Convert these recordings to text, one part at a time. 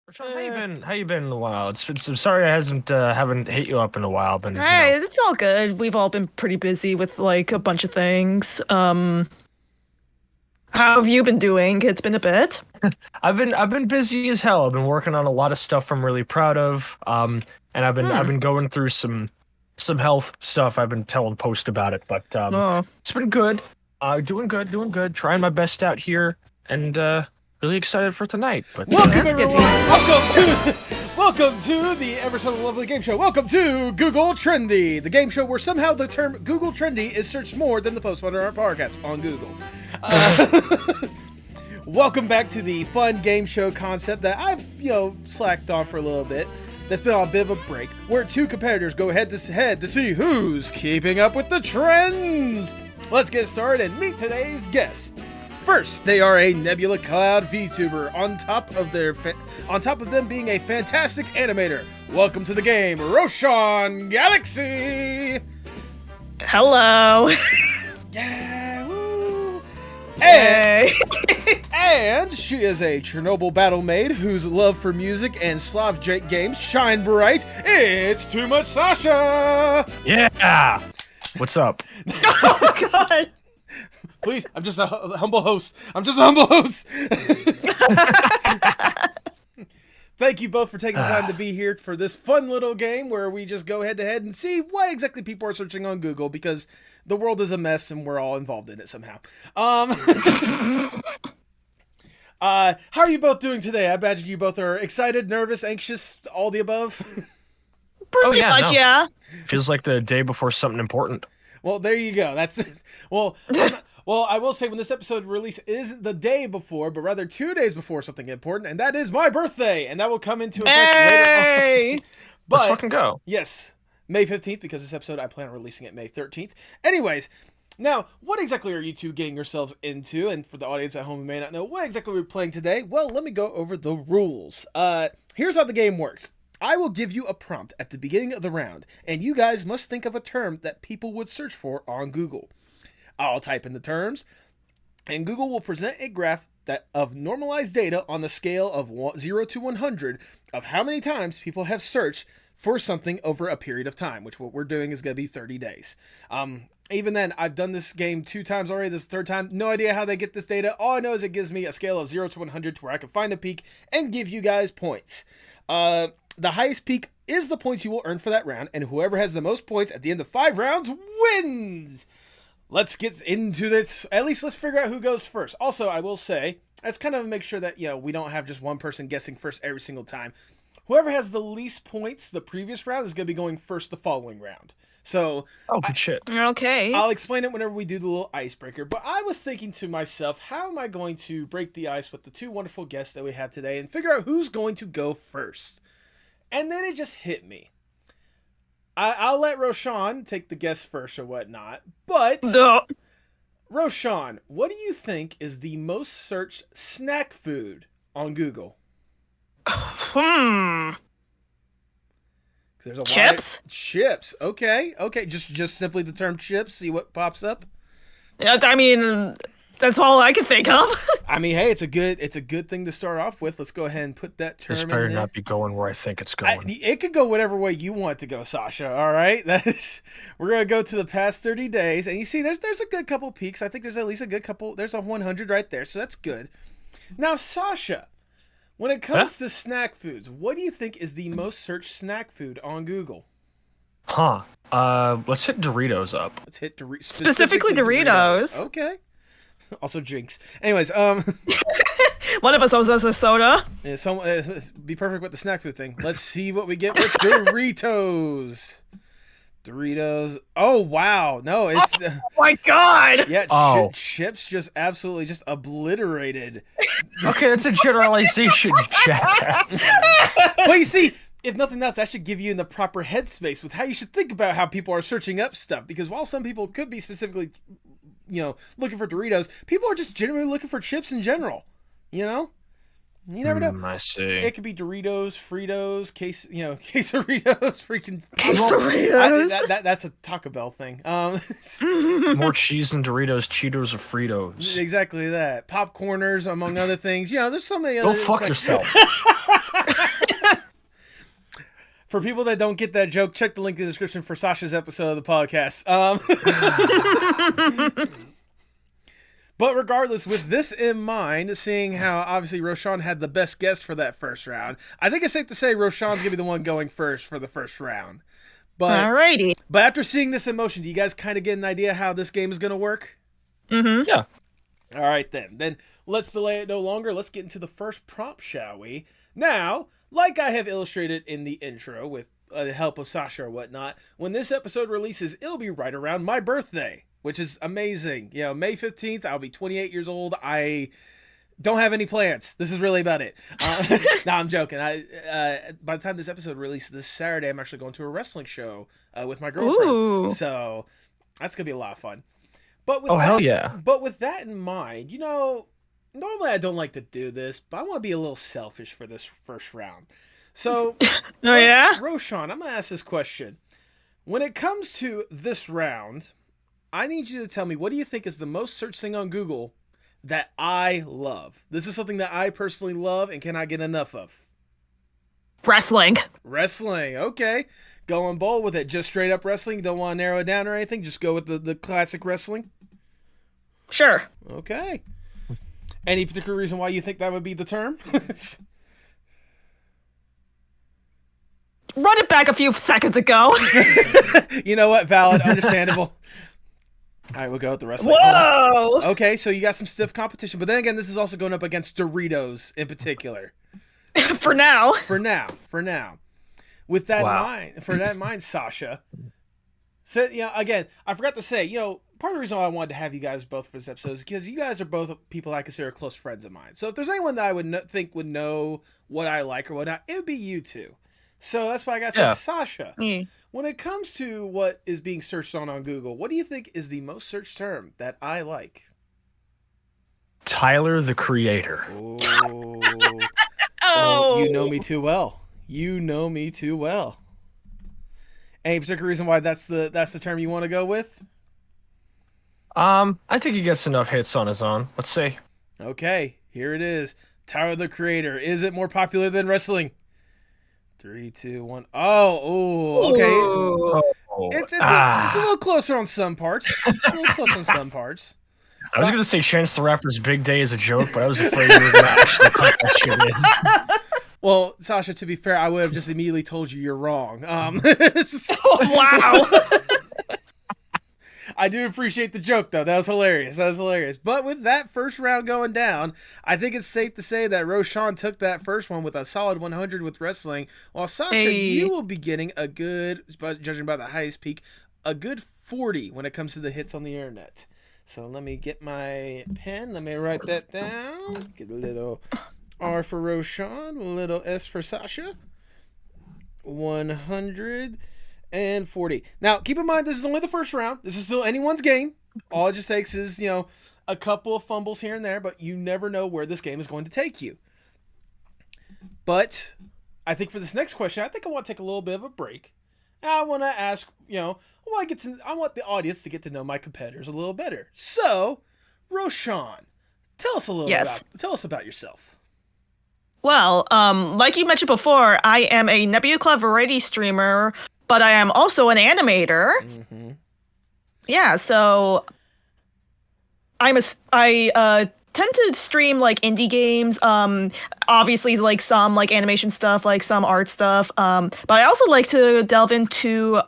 Rashawn, how you been in a while? I'm sorry I haven't hit you up in a while. Hey, it's all good. We've all been pretty busy with like a bunch of things. How have you been doing? It's been a bit. I've been busy as hell. I've been working on a lot of stuff I'm really proud of. And I've Hmm. been going through some health stuff. I've been telling Post about it, but Oh, it's been good. Doing good. Trying my best out here, and really excited for tonight. But Welcome that's good everyone. to hear. Welcome to the ever so lovely game show. Welcome to Google Trendy, the game show where somehow the term Google Trendy is searched more than the Postmodern Art Podcast on Google. Welcome back to the fun game show concept that I've slacked on for a little bit. That's been on a bit of a break, where two competitors go head to head to see who's keeping up with the trends. Let's get started and meet today's guests. First, they are a Nebula Cloud VTuber on top of them being a fantastic animator. Welcome to the game, RoshanGalaxy. Hello. Yeah, woo. Hey. And she is a Chernobyl battle maid whose love for music and Slav Jake games shine bright. It's TooMuchSascha. yeah, what's up? Oh God. Please, I'm just a humble host. Thank you both for taking the time to be here for this fun little game where we just go head to head and see why exactly people are searching on Google, because the world is a mess and we're all involved in it somehow. How are you both doing today? I imagine you both are excited, nervous, anxious, all the above. Pretty yeah, much, no. yeah. Feels like the day before something important. Well, there you go. That's well. Well, I will say when this episode release isn't the day before, but rather 2 days before something important, and that is my birthday, and that will come into effect later on. Hey. Let's But fucking go. yes, May 15th, because this episode I plan on releasing it May 13th. Anyways, now, what exactly are you two getting yourselves into? And for the audience at home who may not know what exactly we're playing today, well, let me go over the rules. Here's how the game works. I will give you a prompt at the beginning of the round, and you guys must think of a term that people would search for on Google. I'll type in the terms, and Google will present a graph of normalized data on the scale of 0 to 100 of how many times people have searched for something over a period of time, which what we're doing is going to be 30 days. Even then, I've done this game 2 times already. This is the third time. No idea how they get this data. All I know is it gives me a scale of 0 to 100 to where I can find the peak and give you guys points. The highest peak is the points you will earn for that round, and whoever has the most points at the end of 5 rounds wins. Let's get into this. At least let's figure out who goes first. Also, I will say, let's kind of make sure that, we don't have just one person guessing first every single time. Whoever has the least points the previous round is going to be going first the following round. So, Oh, good shit. Okay. I'll explain it whenever we do the little icebreaker. But I was thinking to myself, how am I going to break the ice with the two wonderful guests that we have today and figure out who's going to go first? And then it just hit me. I'll let Roshan take the guess first or whatnot, but No. Roshan, what do you think is the most searched snack food on Google? Hmm. 'Cause there's a Chips? Chips. Okay. Just simply the term chips. See what pops up. I mean, that's all I can think of. I mean, hey, it's a good thing to start off with. Let's go ahead and put that term This in better there. not be going where I think it's going. It could go whatever way you want it to go, Sasha. All right, we're gonna go to the past 30 days, and you see, there's a good couple peaks. I think there's at least a good couple. There's a 100 right there, so that's good. Now, Sasha, when it comes to snack foods, what do you think is the most searched snack food on Google? Huh. Let's hit Doritos up. Let's hit Specifically Doritos. Okay. Also Jinx. Anyways, One of us owes us a soda. be perfect with the snack food thing. Let's see what we get with Doritos. Doritos. Oh wow, no, it's Oh my God. yeah. Oh. Chips just absolutely just obliterated. Okay, that's a generalization, you jackass. Well, you see, if nothing else, that should give you in the proper headspace with how you should think about how people are searching up stuff. Because while some people could be specifically, looking for Doritos, people are just generally looking for chips in general. You never know. I see. It could be Doritos, Fritos, quesadillas, freaking Quesadillas. That's a Taco Bell thing. More cheese than Doritos, Cheetos, or Fritos. Exactly that. Popcorners, among other things. There's so many Go other. fuck it's yourself. For people that don't get that joke, check the link in the description for Sasha's episode of the podcast. But regardless, with this in mind, seeing how obviously Roshan had the best guess for that first round, I think it's safe to say Roshan's gonna be the one going first for the first round. But Alrighty. But after seeing this in motion, do you guys kind of get an idea how this game is gonna work? Mm-hmm. Yeah. All right, then. Then let's delay it no longer. Let's get into the first prompt, shall we? Now, like I have illustrated in the intro with the help of Sasha or whatnot, when this episode releases, it'll be right around my birthday, which is amazing. You know, May 15th, I'll be 28 years old. I don't have any plans. This is really about it. No, I'm joking. By the time this episode releases this Saturday, I'm actually going to a wrestling show with my girlfriend. Ooh. So that's going to be a lot of fun. But with Hell yeah. But with that in mind, you know, normally I don't like to do this, but I want to be a little selfish for this first round. So, Oh yeah. Roshan, I'm going to ask this question. When it comes to this round, I need you to tell me, what do you think is the most searched thing on Google that I love? This is something that I personally love and cannot get enough of. Wrestling. Wrestling, okay. Going bold with it. Just straight up wrestling. Don't want to narrow it down or anything. Just go with the classic wrestling. Sure. Okay. Any particular reason why you think that would be the term? Run it back a few seconds ago. You know what? Valid. Understandable. All right, we'll go with the wrestling. Whoa. Okay, so you got some stiff competition. But then again, this is also going up against Doritos in particular. For now. For now. With that in mind, Sasha. So, you know, again, I forgot to say, you know, part of the reason why I wanted to have you guys both for this episode is because you guys are both people I consider close friends of mine. So if there's anyone that I would think would know what I like or whatnot, it would be you two. So that's why I got to say, Sasha, when it comes to what is being searched on Google, what do you think is the most searched term that I like? Tyler, the Creator. Oh, you know me too well. You know me too well. Any particular reason why that's the term you want to go with? I think he gets enough hits on his own. Let's see. Okay, here it is. Tyler, the Creator. Is it more popular than wrestling? 3, 2, 1. Oh, okay. Ooh. It's a little closer on some parts. I was going to say Chance the Rapper's big day is a joke, but I was afraid you were going to actually cut that shit in. Well, Sasha, to be fair, I would have just immediately told you you're wrong. Wow. I do appreciate the joke, though. That was hilarious. But with that first round going down, I think it's safe to say that Roshan took that first one with a solid 100 with wrestling, while Sasha, you will be getting a good, judging by the highest peak, a good 40 when it comes to the hits on the internet. So let me get my pen. Let me write that down. Get a little R for Roshan, a little S for Sasha. 140. Now, keep in mind, this is only the first round. This is still anyone's game. All it just takes is, you know, a couple of fumbles here and there, but you never know where this game is going to take you. But I think for this next question, I think I want to take a little bit of a break. And I want to ask, you know, I want the audience to get to know my competitors a little better. So, Roshan, tell us a little tell us about yourself. Well, like you mentioned before, I am a Nebula Club variety streamer, but I am also an animator. Mm-hmm. Yeah, so I tend to stream like indie games. Obviously like some like animation stuff, like some art stuff. But I also like to delve into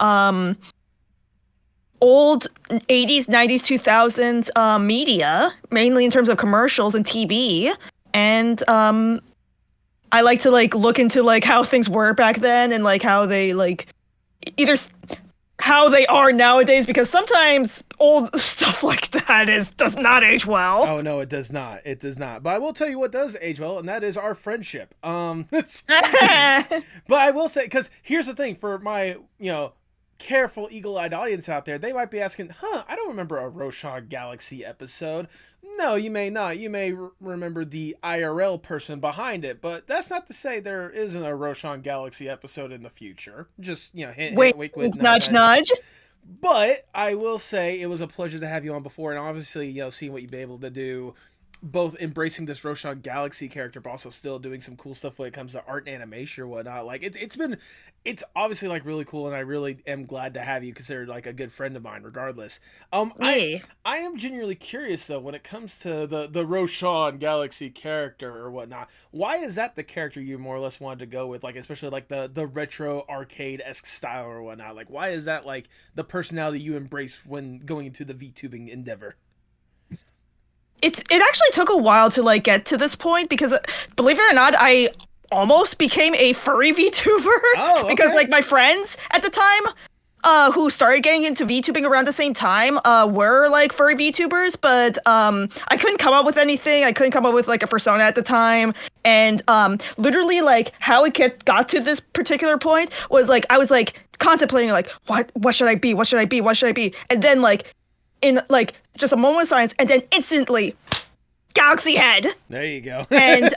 old 80s, 90s, 2000s media, mainly in terms of commercials and TV. And I like to like look into like how things were back then and like how they like either how they are nowadays, because sometimes old stuff like that does not age well. Oh no, it does not. But I will tell you what does age well, and that is our friendship. But I will say, because here's the thing, for my, you know, careful eagle-eyed audience out there, they might be asking, I don't remember a Roshan Galaxy episode. No, you may not. You may remember the IRL person behind it, but that's not to say there isn't a Roshan Galaxy episode in the future. Just, you know, hint, wink, nudge, nudge. But I will say it was a pleasure to have you on before, and obviously, you know, seeing what you've been able to do both embracing this Roshan Galaxy character, but also still doing some cool stuff when it comes to art and animation or whatnot. Like it's obviously like really cool, and I really am glad to have you considered like a good friend of mine. Regardless, Yay. I am genuinely curious though when it comes to the Roshan Galaxy character or whatnot. Why is that the character you more or less wanted to go with? Like especially like the retro arcade-esque style or whatnot. Like why is that like the personality you embrace when going into the VTubing endeavor? It actually took a while to like get to this point because believe it or not, I almost became a furry VTuber because like my friends at the time who started getting into VTubing around the same time were like furry VTubers, but I couldn't come up with anything. I couldn't come up with like a persona at the time, and literally like how it got to this particular point was like I was like contemplating like what should I be? What should I be? What should I be? And then like in like just a moment of silence, and then instantly Galaxy Head. There you go. And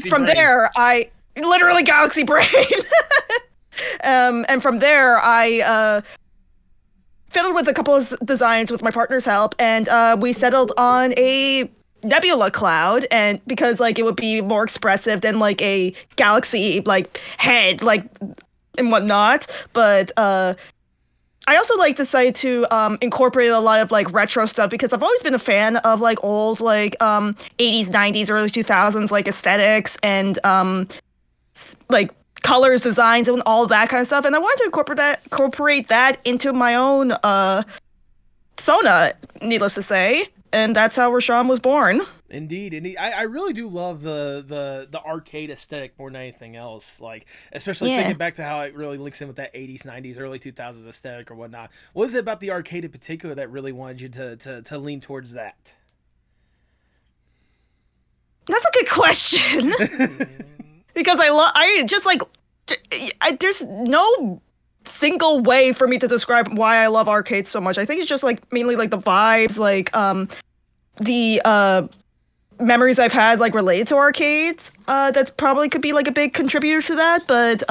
from brain. there I literally Galaxy Brain. And from there I fiddled with a couple of designs with my partner's help, and we settled on a nebula cloud, and because like it would be more expressive than like a galaxy like head like and whatnot. But I also like decided to incorporate a lot of like retro stuff because I've always been a fan of like old like 80s, 90s, early 2000s like aesthetics and like colors, designs, and all that kind of stuff. And I wanted to incorporate that into my own persona, needless to say. And that's how Roshan was born. Indeed. I really do love the arcade aesthetic more than anything else. Like, especially thinking back to how it really links in with that 80s, 90s, early 2000s aesthetic or whatnot. What is it about the arcade in particular that really wanted you to lean towards that? That's a good question. Because I just like, there's no single way for me to describe why I love arcades so much. I think it's just like mainly like the vibes, like the memories I've had like related to arcades. That's probably could be like a big contributor to that. But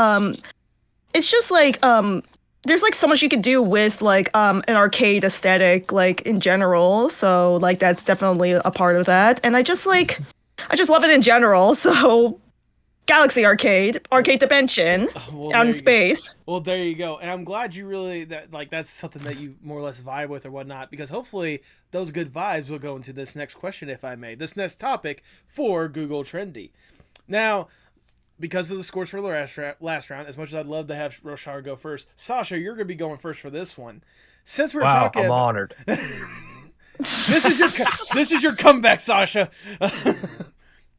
it's just like there's like so much you could do with like an arcade aesthetic like in general. So like that's definitely a part of that. And I just love it in general. So Galaxy Arcade Dimension, out in space. Well, there you go. And I'm glad you really that's something that you more or less vibe with or whatnot, because hopefully those good vibes will go into this next question, if I may. This next topic for Google Trendy. Now, because of the scores for the last round, as much as I'd love to have Roshan go first, Sasha, you're going to be going first for this one. Since we're talking, I'm honored. This is your comeback, Sasha.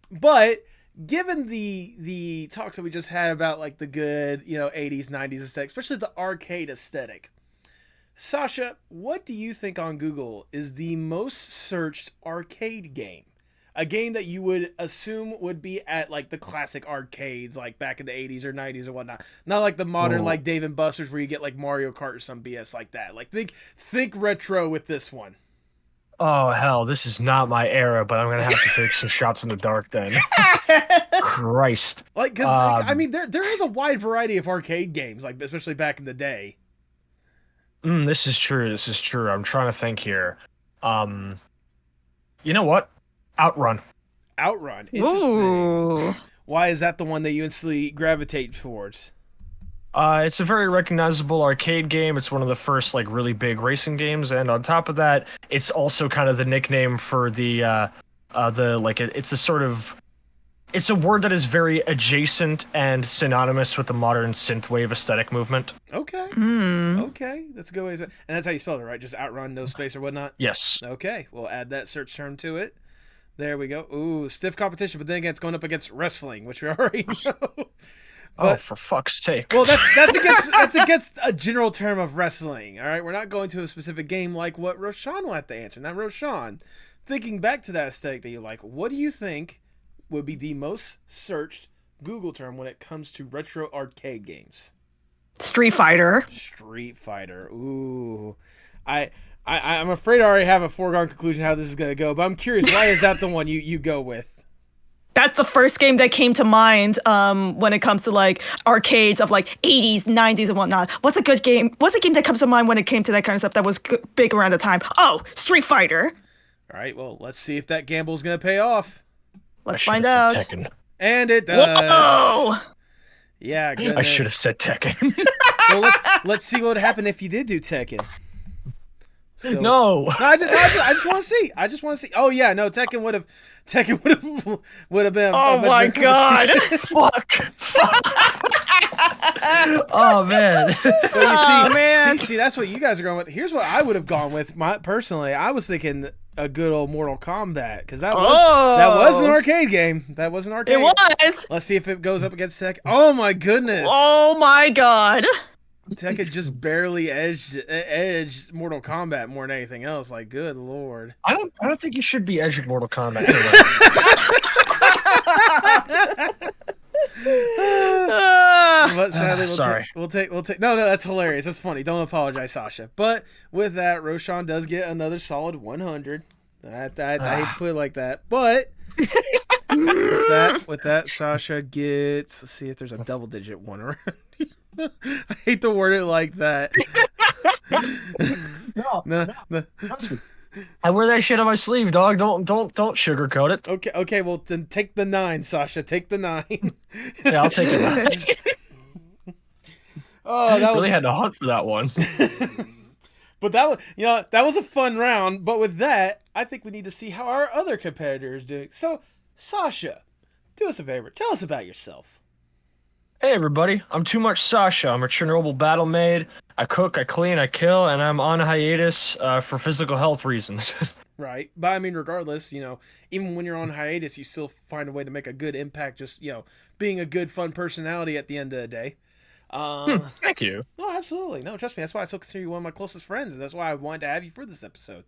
But given the talks that we just had about like the good, 80s, 90s aesthetic, especially the arcade aesthetic, Sasha, what do you think on Google is the most searched arcade game? A game that you would assume would be at like the classic arcades, like back in the 80s or 90s or whatnot. Not like the modern like Dave & Buster's where you get like Mario Kart or some BS like that. Like think retro with this one. Oh, hell, this is not my era, but I'm going to have to take some shots in the dark then. Christ. Like, because, I mean, there is a wide variety of arcade games, like, especially back in the day. This is true. I'm trying to think here. You know what? Outrun. Outrun. Interesting. Ooh. Why is that the one that you instantly gravitate towards? It's a very recognizable arcade game. It's one of the first like really big racing games, and on top of that, it's also kind of the nickname for the it's a word that is very adjacent and synonymous with the modern synthwave aesthetic movement. Okay. Okay, that's a good way to, and that's how you spell it, right? Just Outrun, no space or whatnot. Yes. Okay, we'll add that search term to it. There we go. Ooh, stiff competition, but then again, it's going up against wrestling, which we already know. But, for fuck's sake. Well, that's against a general term of wrestling. All right, we're not going to a specific game like what Roshan will have to answer. Now, Roshan, thinking back to that aesthetic that you like, what do you think would be the most searched Google term when it comes to retro arcade games? Street Fighter. Street Fighter. Ooh, I'm afraid I already have a foregone conclusion how this is gonna go, but I'm curious. Why is that the one you go with? That's the first game that came to mind when it comes to like arcades of like 80s, 90s, and whatnot. What's a good game? What's a game that comes to mind when it came to that kind of stuff that was big around the time? Oh, Street Fighter. All right, well, let's see if that gamble is going to pay off. Let's I should've find out. said Tekken. And it does. Whoa! Yeah, goodness. I should have said Tekken. Well, let's see what would happen if you did do Tekken. Let's go. No. I just want to see. I just want to see. Oh yeah, no, Tekken would have been. Oh my god! Fuck. Oh man. Well, you see, man. see, that's what you guys are going with. Here's what I would have gone with. Personally, I was thinking a good old Mortal Kombat because that was an arcade game. That was an arcade. It was. Let's see if it goes up against Tekken. Oh my goodness. Oh my god. Tekken just barely edged Mortal Kombat more than anything else. Like, good lord. I don't think you should be edging Mortal Kombat. But sadly, Sorry. we'll take. No, that's hilarious. That's funny. Don't apologize, Sasha. But with that, Roshan does get another solid 100. I hate to put it like that, but with that, Sasha gets. Let's see if there's a double-digit one around. I hate to word it like that. No. I wear that shit on my sleeve, dog. Don't sugarcoat it. Okay. Well, then take the 9, Sasha. Take the 9. Yeah, I'll take it. Oh, that really had to hunt for that one. But that was a fun round. But with that, I think we need to see how our other competitors doing. So, Sasha, do us a favor. Tell us about yourself. Hey everybody, I'm TooMuchSascha. I'm a Chernobyl battle maid. I cook, I clean, I kill, and I'm on hiatus for physical health reasons. Right. But I mean, regardless, even when you're on hiatus, you still find a way to make a good impact, just, being a good, fun personality at the end of the day. Thank you. No, absolutely. No, trust me. That's why I still consider you one of my closest friends. And that's why I wanted to have you for this episode.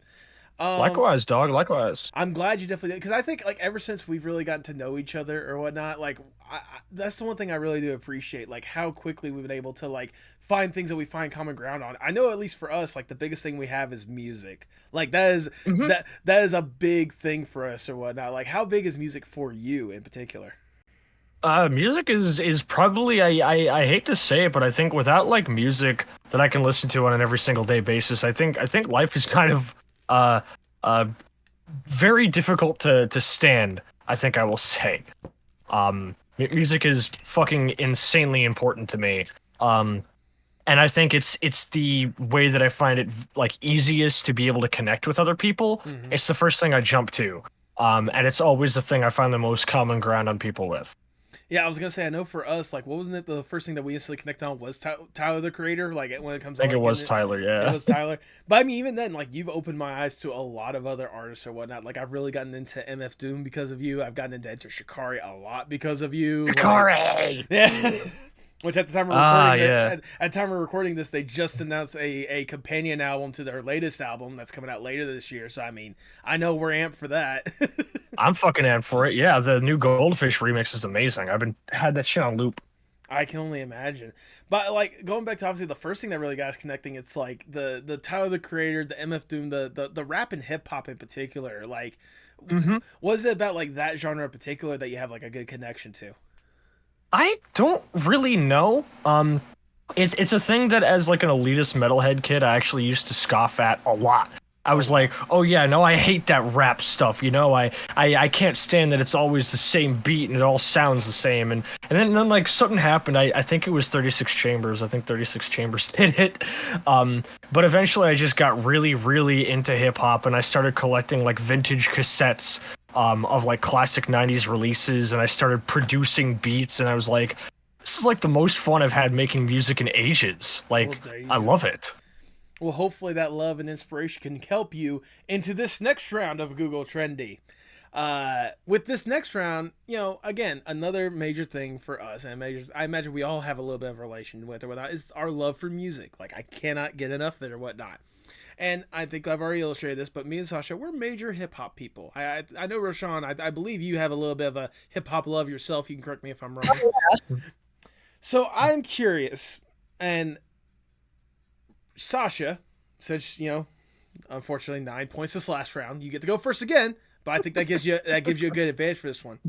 Likewise, dog. Likewise. I'm glad you definitely did. Because I think, ever since we've really gotten to know each other or whatnot, that's the one thing I really do appreciate, how quickly we've been able to, find things that we find common ground on. I know, at least for us, the biggest thing we have is music. That is that is a big thing for us or whatnot. How big is music for you in particular? Music is probably, I hate to say it, but I think without music that I can listen to on an every single day basis, I think life is kind of very difficult to stand, I think I will say. Music is fucking insanely important to me. And I think it's the way that I find it easiest to be able to connect with other people. Mm-hmm. It's the first thing I jump to. And it's always the thing I find the most common ground on people with. Yeah, I was gonna say, I know for us, what wasn't it the first thing that we instantly connected on was Tyler the Creator? When it comes, I think it was Tyler, yeah. It was Tyler. But I mean, even then, you've opened my eyes to a lot of other artists or whatnot. I've really gotten into MF Doom because of you. I've gotten into Enter Shikari a lot because of you. Shikari. Yeah. Which at the time at time of recording this, they just announced a companion album to their latest album that's coming out later this year. So I mean, I know we're amped for that. I'm fucking amped for it. Yeah, the new Goldfish remix is amazing. I've had that shit on loop. I can only imagine. But going back to obviously the first thing that really got us connecting, it's the Tyler the Creator, the MF Doom, the rap and hip hop in particular. Was it about that genre in particular that you have a good connection to? I don't really know. It's a thing that as an elitist metalhead kid, I actually used to scoff at a lot. I was like, oh yeah, no, I hate that rap stuff. I can't stand that it's always the same beat and it all sounds the same. And then something happened. I think it was 36 Chambers. I think 36 Chambers did it. But eventually I just got really, really into hip hop and I started collecting vintage cassettes of classic 90s releases, and I started producing beats, and I was like, this is the most fun I've had making music in ages. I love it. Well, hopefully that love and inspiration can help you into this next round of Google Trendy. With this next round, again, another major thing for us, and I imagine we all have a little bit of a relation with or whatnot, is our love for music. I cannot get enough of it or whatnot. And I think I've already illustrated this, but me and Sasha, we're major hip-hop people. I know, Roshan, I believe you have a little bit of a hip-hop love yourself. You can correct me if I'm wrong. Oh, yeah. So I'm curious, and Sasha, since, unfortunately 9 points this last round, you get to go first again, but I think that gives you a good advantage for this one.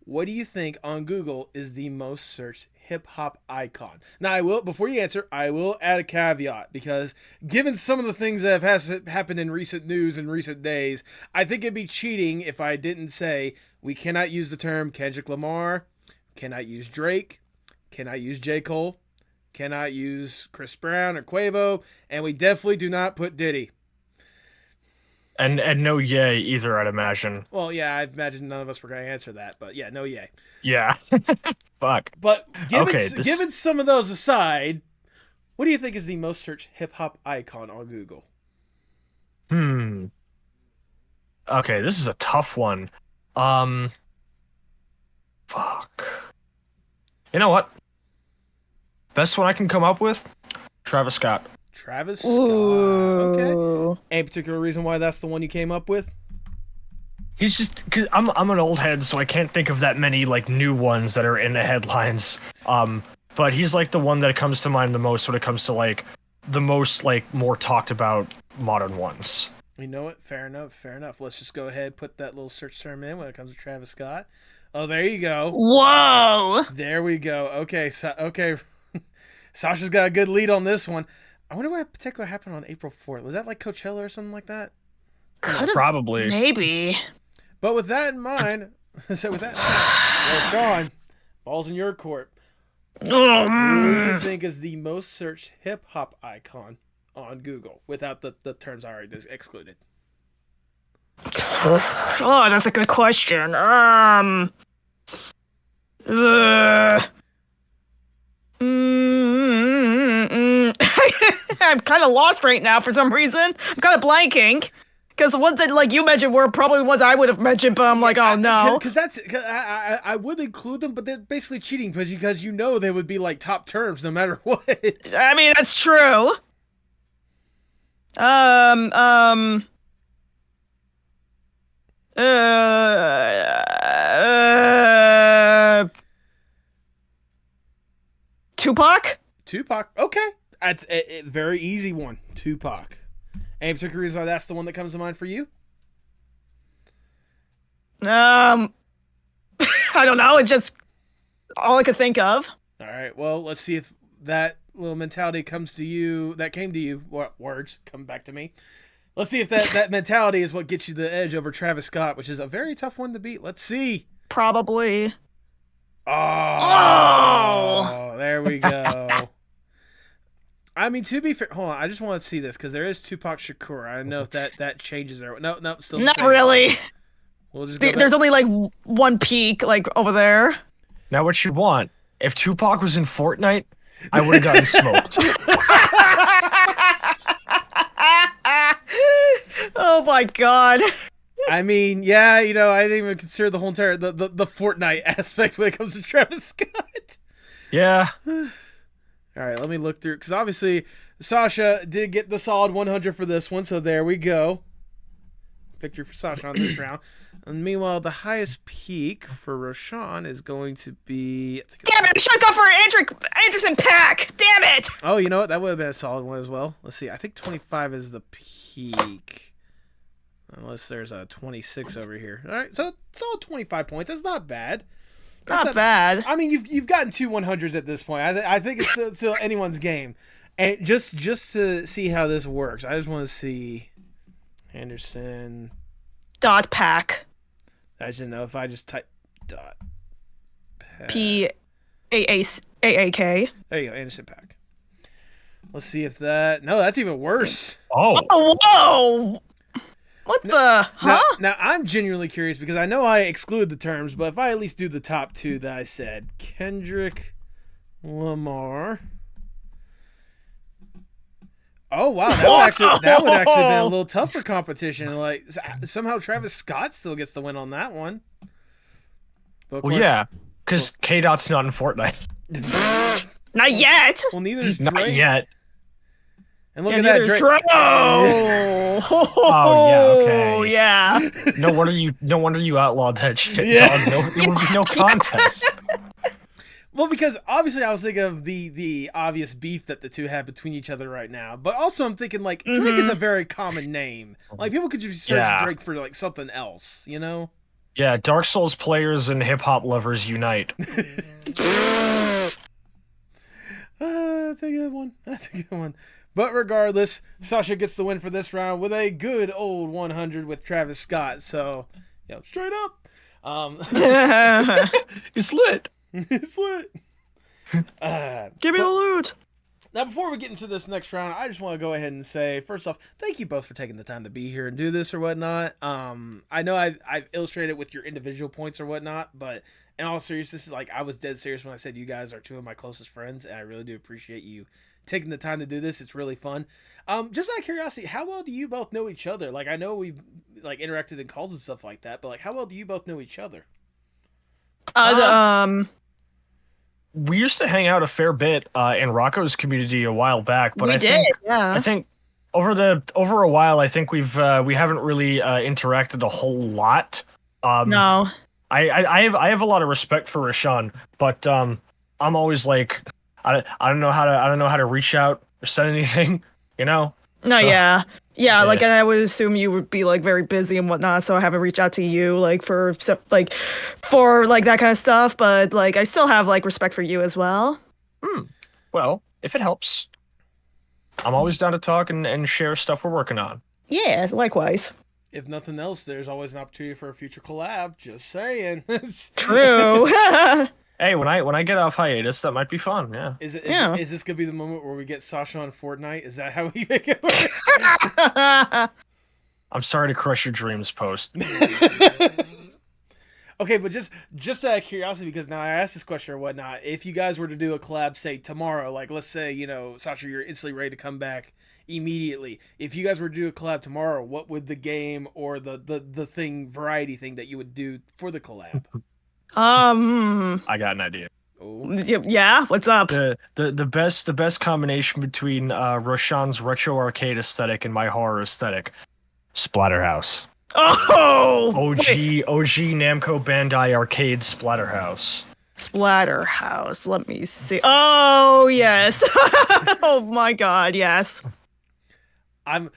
what do you think on Google is the most searched hip hop icon? Now, I will, before you answer, I will add a caveat, because given some of the things that have happened in recent news in recent days, I think it'd be cheating if I didn't say we cannot use the term Kendrick Lamar, cannot use Drake, cannot use J. Cole, cannot use Chris Brown or Quavo, and we definitely do not put Diddy. And no yay either, I'd imagine. Well, yeah, I imagine none of us were going to answer that, but yeah, no yay. Yeah. Fuck. But given, Okay, given some of those aside, what do you think is the most searched hip-hop icon on Google? Okay, this is a tough one. Fuck. You know what? Best one I can come up with? Travis Scott. Travis Scott. Ooh. Okay. Any particular reason why that's the one you came up with? He's just, cause I'm an old head, so I can't think of that many like new ones that are in the headlines. But he's like the one that comes to mind the most when it comes to like the most like more talked about modern ones. You know what? Fair enough. Fair enough. Let's just go ahead and put that little search term in when it comes to Travis Scott. Oh, there you go. Whoa! There we go. Okay. So, okay. Sasha's got a good lead on this one. I wonder what particular happened on April 4th. Was that like Coachella or something like that? Probably. Maybe. But with that in mind, so with that in mind, well, Sean, ball's in your court. Who do you think is the most searched hip hop icon on Google without the terms I already excluded? Oh, that's a good question. I'm kind of lost right now for some reason. I'm kind of blanking. Because the ones that like you mentioned were probably ones I would have mentioned, but I'm like, oh no. Because I would include them, but they're basically cheating because you know they would be like top terms no matter what. I mean, that's true. Tupac? Tupac. Okay. That's a very easy one. Tupac. Any particular reason why that's the one that comes to mind for you? I don't know. It's just all I could think of. All right. Well, let's see if that little mentality comes to you. That came to you. Words come back to me. Let's see if that mentality is what gets you the edge over Travis Scott, which is a very tough one to beat. Let's see. Probably. Oh, there we go. I mean, to be fair, hold on. I just want to see this because there is Tupac Shakur. I don't know if that changes there. No, still the Not same. really. We'll just go There's only like one peak like over there. Now what you want? If Tupac was in Fortnite, I would have gotten smoked. Oh my god. I mean, yeah, you know, I didn't even consider the whole entire the Fortnite aspect when it comes to Travis Scott. Yeah. All right, let me look through because obviously Sasha did get the solid 100 for this one, so there we go. Victory for Sasha on this round. And meanwhile, the highest peak for Roshan is going to be. Damn it! I should have gone for Anderson Paak. Damn it! Oh, you know what? That would have been a solid one as well. Let's see. I think 25 is the peak. Unless there's a 26 over here. All right, so it's all 25 points. That's not bad. Not bad. I mean, you've gotten two 100s at this point. I think it's still anyone's game. And just to see how this works, I just want to see Anderson Paak. I just didn't know if I just type dot Paak. P-A-A-K. There you go, Anderson Paak. Let's see if that. No, that's even worse. Oh. Oh, whoa! What the? Huh? Now, I'm genuinely curious because I know I exclude the terms, but if I at least do the top two that I said, Kendrick Lamar. Oh wow, that would actually be a little tougher competition. Like somehow Travis Scott still gets the win on that one. But Well, yeah, because K-Dot's not in Fortnite. Not yet. Well, neither is Drake. Not yet. And look Yeah, at that, neither is Drake. Oh, yeah, okay. Yeah. No wonder you outlawed that shit, Yeah. dog. There would be no contest. Well, because obviously I was thinking of the obvious beef that the two have between each other right now, but also I'm thinking like Drake is a very common name. Like people could just search Drake for like something else, you know? Yeah, Dark Souls players and hip hop lovers unite. That's a good one. That's a good one. But regardless, Sasha gets the win for this round with a good old 100 with Travis Scott. So, straight up. It's lit. It's lit. Give me the loot. Now, before we get into this next round, I just want to go ahead and say, first off, thank you both for taking the time to be here and do this or whatnot. I know I've illustrated with your individual points or whatnot, but in all seriousness, like, I was dead serious when I said you guys are two of my closest friends, and I really do appreciate you taking the time to do this. It's really fun. Just out of curiosity, how well do you both know each other? Like, I know we've like interacted in calls and stuff like that, but like, how well do you both know each other? We used to hang out a fair bit in Rocco's community a while back, but I think over a while, I think we haven't really interacted a whole lot. No. I have a lot of respect for Roshan, but I'm always like I don't know how to reach out or send anything, No, So, yeah. Like, and I would assume you would be like very busy and whatnot, so I haven't reached out to you like for that kind of stuff. But like, I still have like respect for you as well. Well, if it helps, I'm always down to talk and share stuff we're working on. Yeah, likewise. If nothing else, there's always an opportunity for a future collab. Just saying. True. Hey, when I get off hiatus, that might be fun. Yeah. Is this gonna be the moment where we get Sasha on Fortnite? Is that how we make it work? I'm sorry to crush your dreams, Post. Okay, but just out of curiosity, because now I asked this question or whatnot, if you guys were to do a collab, say tomorrow, like let's say, Sasha, you're instantly ready to come back immediately. If you guys were to do a collab tomorrow, what would the game or the variety thing that you would do for the collab? I got an idea. Oh. Yeah, what's up? The best combination between Roshan's retro arcade aesthetic and my horror aesthetic. Splatterhouse. Oh! OG Namco Bandai arcade Splatterhouse. Splatterhouse. Let me see. Oh, yes. Oh my god, yes. I'm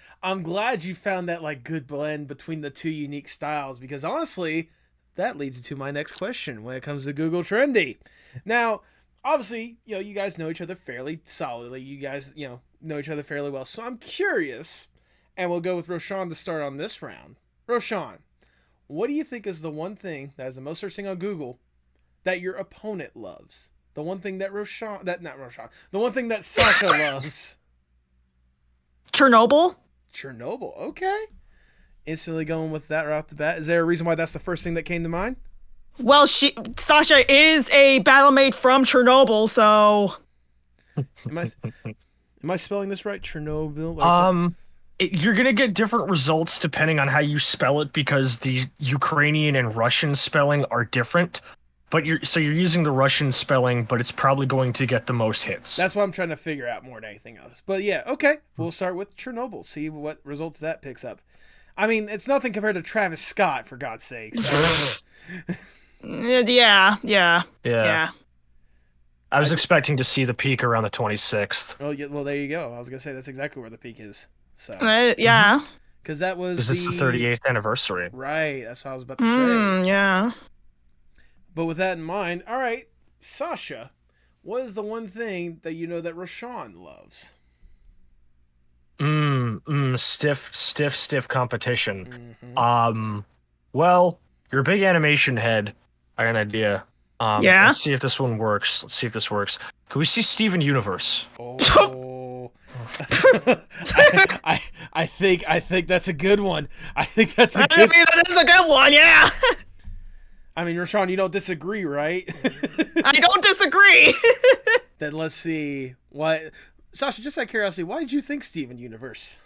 glad you found that like good blend between the two unique styles, because honestly, that leads to my next question when it comes to Google Trendy. Now, obviously, you guys know each other fairly solidly. You guys, know each other fairly well. So I'm curious, and we'll go with Roshan to start on this round. Roshan, what do you think is the one thing that is the most searched thing on Google that your opponent loves? The one thing that the one thing that Sasha loves. Chernobyl? Chernobyl, okay. Instantly going with that right off the bat. Is there a reason why that's the first thing that came to mind? Well, Sasha is a battle mate from Chernobyl, so. Am I spelling this right? Chernobyl? You're gonna get different results depending on how you spell it, because the Ukrainian and Russian spelling are different. But you're using the Russian spelling, but it's probably going to get the most hits. That's what I'm trying to figure out more than anything else. But yeah, okay. We'll start with Chernobyl. See what results that picks up. I mean, it's nothing compared to Travis Scott, for God's sakes. Yeah. I was expecting to see the peak around the 26th. Oh, yeah, well, there you go. I was gonna say that's exactly where the peak is. So yeah. Because that was Because it's the 38th anniversary. Right. That's what I was about to say. Yeah. But with that in mind, all right, Sasha, what is the one thing that you know that Roshan loves? Stiff competition. Mm-hmm. Well, you're a big animation head. I got an idea. Yeah? Let's see if this one works. Let's see if this works. Can we see Steven Universe? Oh. I think that's a good one. I think that's a good one. That is a good one, yeah. I mean, Roshan, you don't disagree, right? I don't disagree. Then let's see. Sasha, just out of curiosity, why did you think Steven Universe?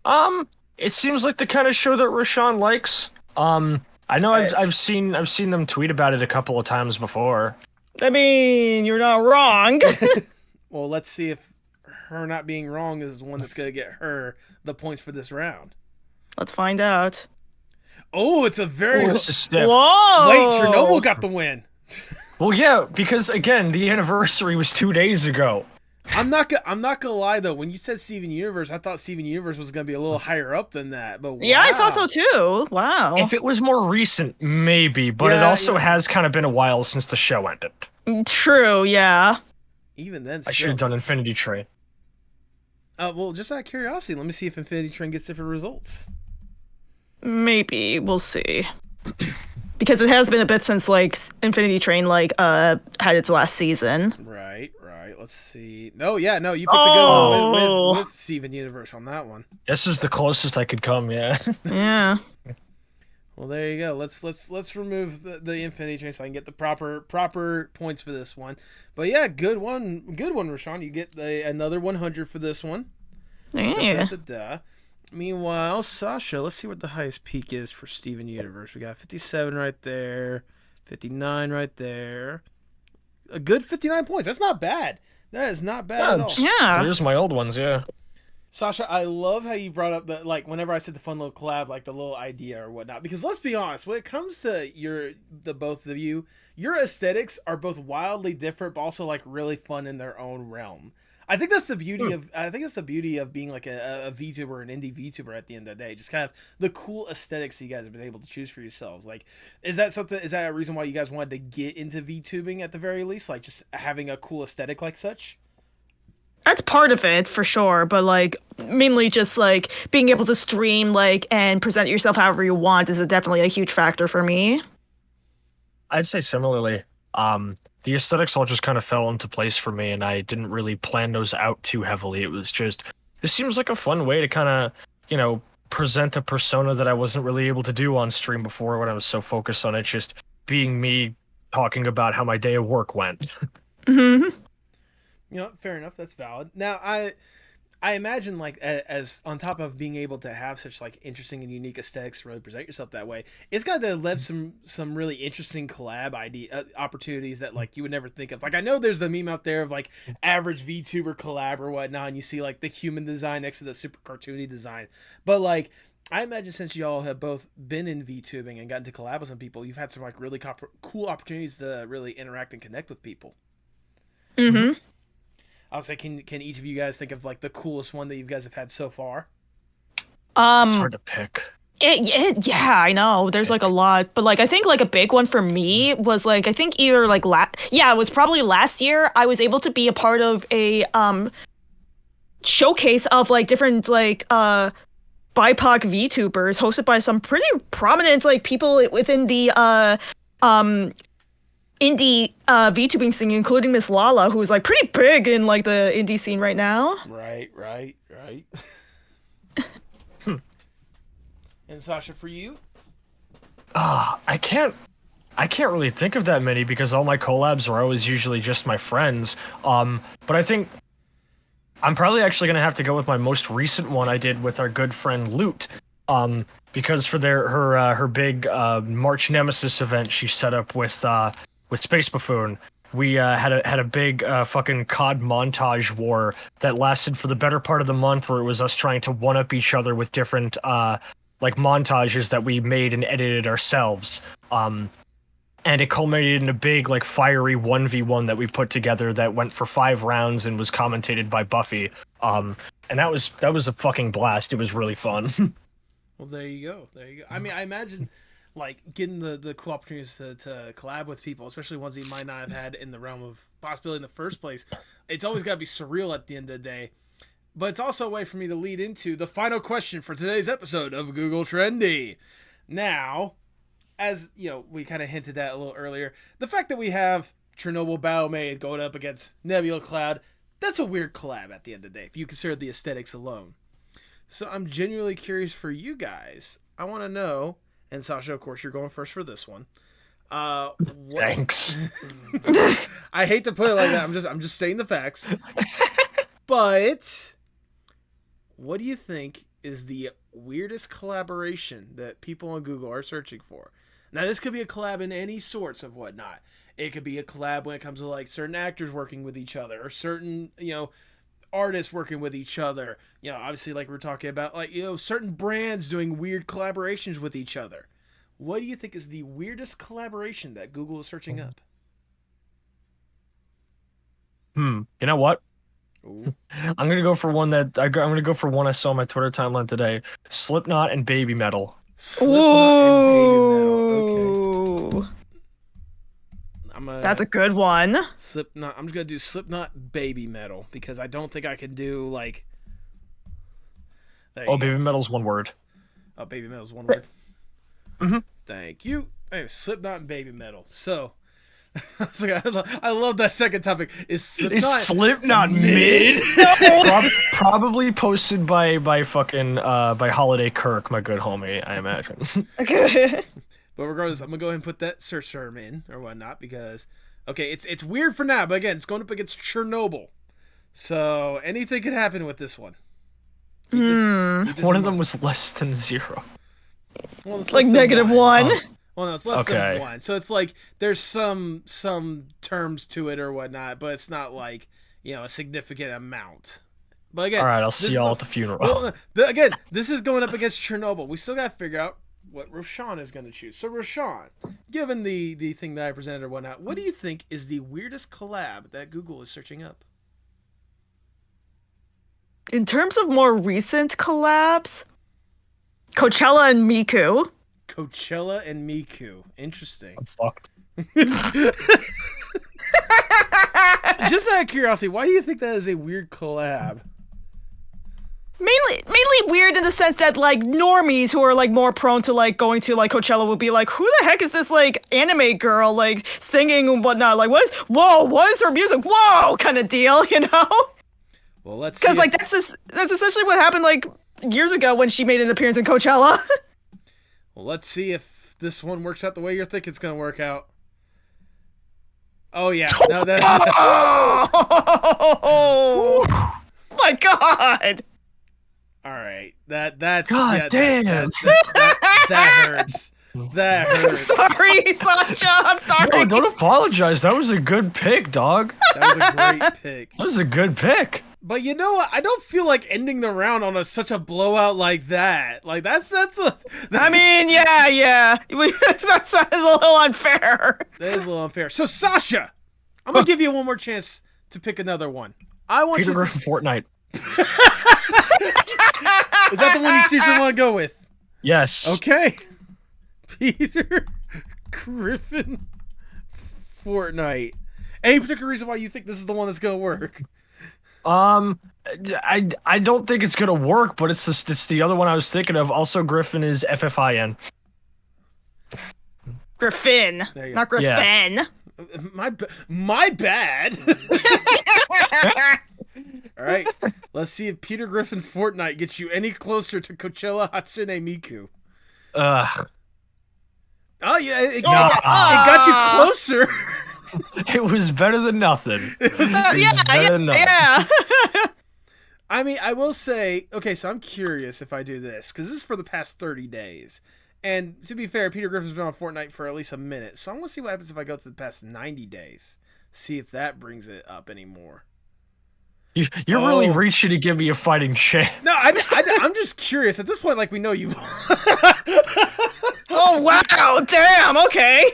It seems like the kind of show that Roshan likes. I know I've seen them tweet about it a couple of times before. I mean, you're not wrong. Well, let's see if her not being wrong is the one that's going to get her the points for this round. Let's find out. Oh, it's a very... This is stiff. Whoa! Wait, Chernobyl got the win. Well, yeah, because, again, the anniversary was 2 days ago. I'm not gonna lie though. When you said Steven Universe, I thought Steven Universe was gonna be a little higher up than that. But wow. Yeah, I thought so too. Wow. If it was more recent, maybe, but it also Yeah. has kind of been a while since the show ended. True, yeah. Even then, I should have done Infinity Train. Well, just out of curiosity, let me see if Infinity Train gets different results. Maybe. We'll see. Because it has been a bit since, like, Infinity Train, like, had its last season. Right. Let's see. No, you picked a good Oh. one with Steven Universe on that one. This is the closest I could come, yeah. Yeah. Well, there you go. Let's remove the Infinity Train so I can get the proper points for this one. But yeah, good one, Roshan. You get another 100 for this one. Yeah. Meanwhile, Sasha, let's see what the highest peak is for Steven Universe. We got 57 right there, 59 right there. A good 59 points. That's not bad. That is not bad at all. Yeah. Here's my old ones, yeah. Sasha, I love how you brought up the, like, whenever I said the fun little collab, like the little idea or whatnot. Because let's be honest, when it comes to the both of you, your aesthetics are both wildly different, but also like really fun in their own realm. I think that's the beauty of being like a VTuber, an indie VTuber at the end of the day. Just kind of the cool aesthetics that you guys have been able to choose for yourselves. Like, is that a reason why you guys wanted to get into VTubing at the very least? Like, just having a cool aesthetic like such? That's part of it for sure, but like mainly just like being able to stream like and present yourself however you want is definitely a huge factor for me. I'd say similarly. The aesthetics all just kind of fell into place for me, and I didn't really plan those out too heavily. It was just, this seems like a fun way to kind of, present a persona that I wasn't really able to do on stream before when I was so focused on it just being me talking about how my day of work went. Mm-hmm. Fair enough. That's valid. Now, I imagine, like, as on top of being able to have such like interesting and unique aesthetics to really present yourself that way, it's got to leave some really interesting collab opportunities that like you would never think of. Like, I know there's the meme out there of like average VTuber collab or whatnot, and you see like the human design next to the super cartoony design. But like, I imagine since y'all have both been in VTubing and gotten to collab with some people, you've had some like really cool opportunities to really interact and connect with people. Mm-hmm. I'll say, can each of you guys think of like the coolest one that you guys have had so far? It's hard to pick. Yeah, I know. There's like a lot, but like I think like a big one for me was like I think either like it was probably last year. I was able to be a part of a showcase of like different like BIPOC VTubers hosted by some pretty prominent like people within the indie VTubing scene, including Miss Lala, who's like pretty big in like the indie scene right now. Right. And Sasha, for you? I can't really think of that many because all my collabs are always usually just my friends. But I think I'm probably actually gonna have to go with my most recent one I did with our good friend Loot. Because for her big March Nemesis event she set up with Space Buffoon, we had a big fucking COD montage war that lasted for the better part of the month, where it was us trying to one up each other with different like montages that we made and edited ourselves. And it culminated in a big like fiery 1v1 that we put together that went for 5 rounds and was commentated by Buffy. And that was a fucking blast. It was really fun. Well, there you go. I mean, I imagine like getting the cool opportunities to collab with people, especially ones that you might not have had in the realm of possibility in the first place. It's always got to be surreal at the end of the day. But it's also a way for me to lead into the final question for today's episode of Google Trendy. Now, as you know, we kind of hinted at a little earlier, the fact that we have Chernobyl Biomaid going up against Nebula Cloud, that's a weird collab at the end of the day, if you consider the aesthetics alone. So I'm genuinely curious for you guys. I want to know, and Sasha, of course, you're going first for this one. Thanks. I hate to put it like that. I'm just saying the facts. But what do you think is the weirdest collaboration that people on Google are searching for? Now, this could be a collab in any sorts of whatnot. It could be a collab when it comes to like certain actors working with each other, or certain, artists working with each other. Obviously, like we're talking about, like, certain brands doing weird collaborations with each other. What do you think is the weirdest collaboration that Google is searching up? You know what? Ooh. I'm gonna go for one that I'm gonna go for one I saw on my Twitter timeline today. Slipknot and Baby Metal. Slipknot and Baby Metal. Okay. Ooh. I'm That's a good one. Slipknot. I'm just gonna do Slipknot Baby Metal because I don't think I can do like. Baby Metal's one word. Oh, Baby Metal's one word. Mm-hmm. Thank you. Anyway, Slipknot and Baby Metal. So, I love that second topic. Is Slipknot mid? Probably posted by fucking by Holiday Kirk, my good homie, I imagine. Okay. But regardless, I'm gonna go ahead and put that search term in or whatnot because, okay, it's weird for now, but again, it's going up against Chernobyl, so anything could happen with this one. Keep this One in of them mind. was less than 0. Well, it's Like less than -1. Oh. Well, no, it's less than Okay. 1. So it's like there's some terms to it or whatnot, but it's not like a significant amount. But again, All right, I'll this see is y'all also- at the funeral. Well, again, this is going up against Chernobyl. We still got to figure out what Roshan is going to choose. So Roshan, given the thing that I presented or whatnot, what do you think is the weirdest collab that Google is searching up? In terms of more recent collabs, Coachella and Miku. Coachella and Miku. Interesting. I'm fucked. Just out of curiosity, why do you think that is a weird collab? Mainly weird in the sense that like normies who are like more prone to like going to like Coachella would be like, who the heck is this like anime girl like singing and whatnot? Like what is her music? Whoa, kind of deal, you know? Well, let's see. Because like that's essentially what happened like years ago when she made an appearance in Coachella. Well, let's see if this one works out the way you think it's gonna work out. Oh yeah, no, that. Oh my god! All right, that's God yeah, damn. that hurts. That hurts. Sorry, Sasha. I'm sorry. No, don't apologize. That was a good pick, dog. That was a great pick. That was a good pick. But you know what? I don't feel like ending the round on such a blowout like that. Like that's a. I mean, yeah. That's a little unfair. That is a little unfair. So Sasha, I'm gonna give you one more chance to pick another one. I want Peter you. Griffin Fortnite. Is that the one you seriously want to go with? Yes. Okay. Peter Griffin Fortnite. Any particular reason why you think this is the one that's gonna work? I don't think it's gonna work, but it's the other one I was thinking of. Also, Griffin is FFIN. Griffin, There you not go. Griffin. My bad. All right. Let's see if Peter Griffin Fortnite gets you any closer to Coachella Hatsune Miku. Ugh. Oh yeah, it got you closer. It was better than nothing. It was Yeah. I mean, I will say, okay, so I'm curious if I do this, because this is for the past 30 days. And to be fair, Peter Griffin's been on Fortnite for at least a minute. So I'm going to see what happens if I go to the past 90 days. See if that brings it up anymore. You're really reaching to give me a fighting chance. No, I'm just curious. At this point, like, we know you. Oh wow! Damn. Okay.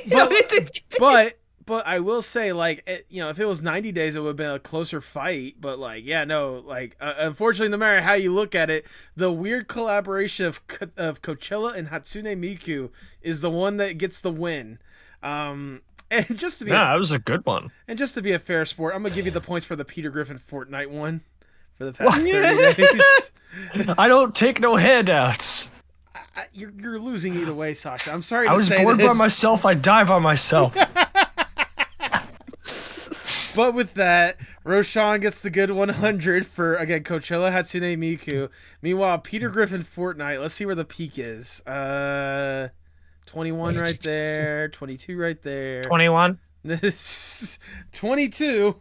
But I will say, like, if it was 90 days, it would have been a closer fight. But, like, yeah, no, like, unfortunately, no matter how you look at it, the weird collaboration of Coachella and Hatsune Miku is the one that gets the win. And just to be that was a good one. And just to be a fair sport, I'm gonna give you the points for the Peter Griffin Fortnite one for the past 30 days. I don't take no handouts. You're losing either way, Sasha. I'm sorry I to was say born this. by myself. I die by myself. But with that, Roshan gets the good 100 for, again, Coachella Hatsune Miku. Meanwhile, Peter Griffin Fortnite, let's see where the peak is. 21 right there, 22 right there. 21. 22.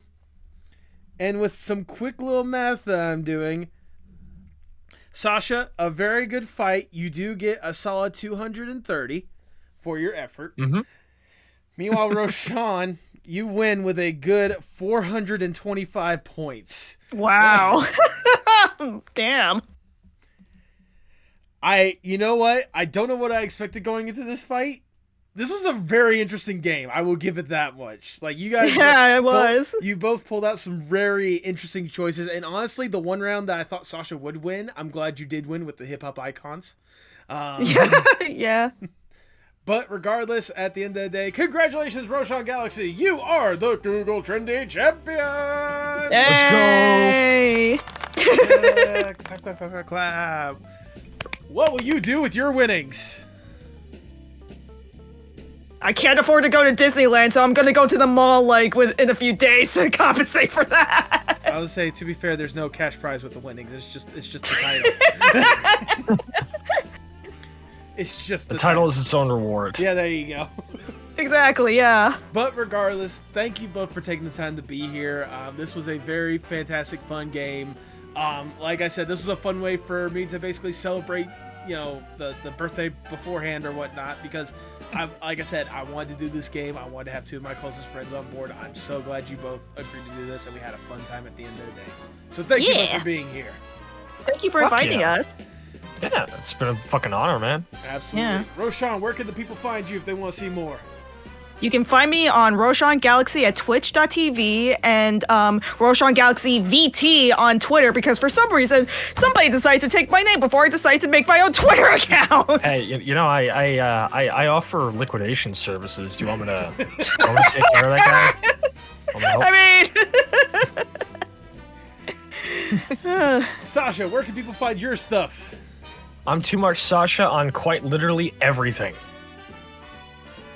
And with some quick little math that I'm doing, Sasha, a very good fight. You do get a solid 230 for your effort. Mm-hmm. Meanwhile, Roshan, you win with a good 425 points. Wow. Damn. You know what? I don't know what I expected going into this fight. This was a very interesting game. I will give it that much. Like you guys, Yeah, it was. You both pulled out some very interesting choices, and honestly, the one round that I thought Sasha would win, I'm glad you did win with the hip hop icons. Yeah. But regardless, at the end of the day, congratulations, Roshan Galaxy! You are the Google Trendy champion. Yay! Yeah, clap, clap, clap, clap, clap. What will you do with your winnings? I can't afford to go to Disneyland, so I'm gonna go to the mall like within a few days to compensate for that. I would say, to be fair, there's no cash prize with the winnings. It's just the title. It's just the title is its own reward. Yeah, there you go. Exactly, yeah. But regardless, thank you both for taking the time to be here. This was a very fantastic, fun game. Like I said, this was a fun way for me to basically celebrate, you know, the birthday beforehand or whatnot, because like I said, I wanted to do this game. I wanted to have two of my closest friends on board. I'm so glad you both agreed to do this, and we had a fun time at the end of the day. So thank you both for being here. Thank you for inviting us. Yeah, it's been a fucking honor, man. Absolutely. Yeah. Roshan, where can the people find you if they want to see more? You can find me on RoshanGalaxy at twitch.tv and RoshanGalaxyVT on Twitter, because for some reason, somebody decided to take my name before I decided to make my own Twitter account. Hey, you know, I offer liquidation services. Do you want me to, take care of that guy? Want me to help? I mean... Sasha, where can people find your stuff? I'm TooMuchSascha on quite literally everything.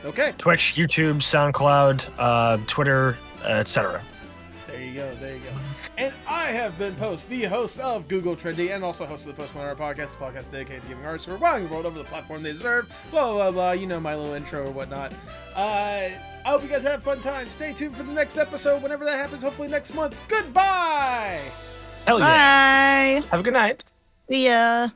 Okay. Twitch, YouTube, SoundCloud, Twitter, etc. There you go. There you go. And I have been Post, the host of Google Trendy, and also host of the Post Modern Podcast, the podcast dedicated to giving artists who are wrong the world over the platform they deserve. Blah, blah, blah. You know my little intro or whatnot. I hope you guys have fun time. Stay tuned for the next episode whenever that happens, hopefully next month. Goodbye! Hell yeah. Bye! Have a good night. See ya!